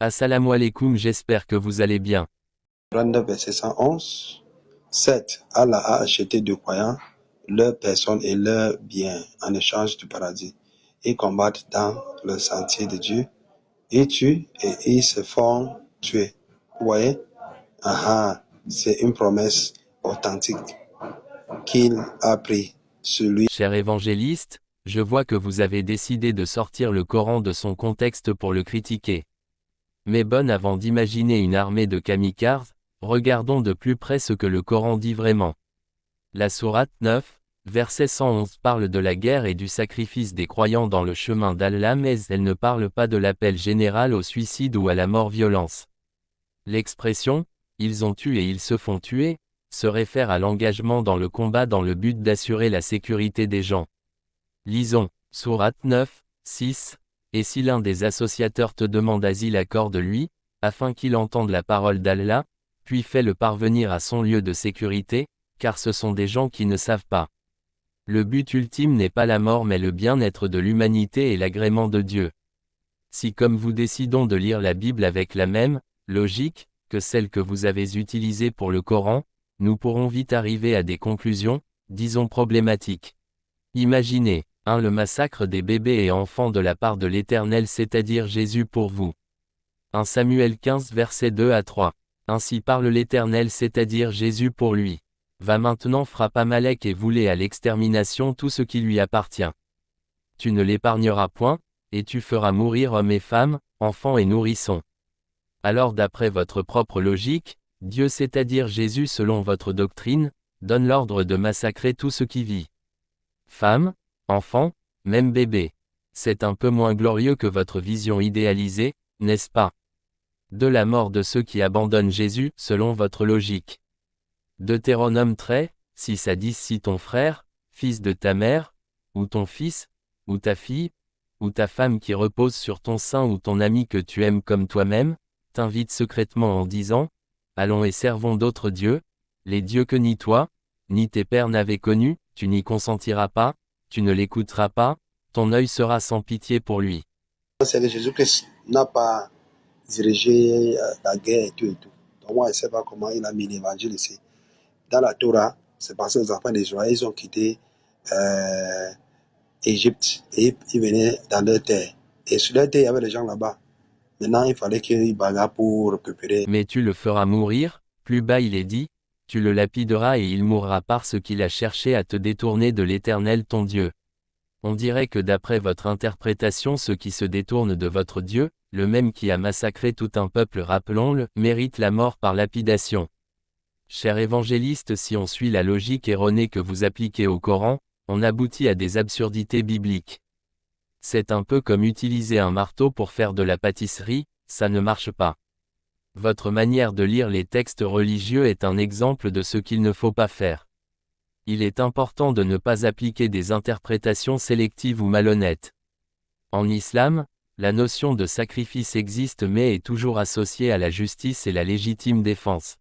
Assalamu alaikum, j'espère que vous allez bien. 39, verset 111. 7. Allah a acheté de croyants leurs personnes et leurs biens en échange du paradis. Ils combattent dans le sentier de Dieu. Ils tuent et ils se font tuer. Vous voyez? C'est une promesse authentique qu'il a pris sur lui. Cher évangéliste, je vois que vous avez décidé de sortir le Coran de son contexte pour le critiquer. Mais bonne, avant d'imaginer une armée de kamikazes, regardons de plus près ce que le Coran dit vraiment. La sourate 9, verset 111 parle de la guerre et du sacrifice des croyants dans le chemin d'Allah, mais elle ne parle pas de l'appel général au suicide ou à la mort-violence. L'expression « ils ont tué et ils se font tuer » se réfère à l'engagement dans le combat dans le but d'assurer la sécurité des gens. Lisons, sourate 9, 6, « Et si l'un des associateurs te demande asile, accorde-lui, afin qu'il entende la parole d'Allah, puis fais-le parvenir à son lieu de sécurité, car ce sont des gens qui ne savent pas. Le but ultime n'est pas la mort mais le bien-être de l'humanité et l'agrément de Dieu. Si comme vous décidons de lire la Bible avec la même logique que celle que vous avez utilisée pour le Coran, nous pourrons vite arriver à des conclusions, disons problématiques. Imaginez, 1. Le massacre des bébés et enfants de la part de l'Éternel, c'est-à-dire Jésus pour vous. 1 Samuel 15 versets 2 à 3. Ainsi parle l'Éternel, c'est-à-dire Jésus pour lui. Va maintenant, frappe Amalek et voulez à l'extermination tout ce qui lui appartient. Tu ne l'épargneras point, et tu feras mourir hommes et femmes, enfants et nourrissons. Alors d'après votre propre logique, Dieu, c'est-à-dire Jésus selon votre doctrine, donne l'ordre de massacrer tout ce qui vit. Femmes, enfants, même bébés. C'est un peu moins glorieux que votre vision idéalisée, n'est-ce pas? De la mort de ceux qui abandonnent Jésus, selon votre logique. Deutéronome 13, 6 à 10. Si ton frère, fils de ta mère, ou ton fils, ou ta fille, ou ta femme qui repose sur ton sein ou ton ami que tu aimes comme toi-même, t'invite secrètement en disant, allons et servons d'autres dieux, les dieux que ni toi, ni tes pères n'avaient connus, tu n'y consentiras pas, tu ne l'écouteras pas, ton œil sera sans pitié pour lui. C'est que Jésus-Christ n'a pas dirigé la guerre et tout et tout. Donc moi, je ne sais pas comment il a mis l'évangile ici. Dans la Torah, c'est parce que les enfants d'Israël, ils ont quitté Égypte et ils venaient dans leur terre. Et sur leur terre, il y avait des gens là-bas. Maintenant, il fallait qu'ils bagarrent pour récupérer. Mais tu le feras mourir, plus bas il est dit, tu le lapideras et il mourra parce qu'il a cherché à te détourner de l'Éternel ton Dieu. On dirait que d'après votre interprétation, ceux qui se détournent de votre Dieu, le même qui a massacré tout un peuple, rappelons-le, mérite la mort par lapidation. Cher évangéliste, si on suit la logique erronée que vous appliquez au Coran, on aboutit à des absurdités bibliques. C'est un peu comme utiliser un marteau pour faire de la pâtisserie, ça ne marche pas. Votre manière de lire les textes religieux est un exemple de ce qu'il ne faut pas faire. Il est important de ne pas appliquer des interprétations sélectives ou malhonnêtes. En islam, la notion de sacrifice existe mais est toujours associée à la justice et la légitime défense.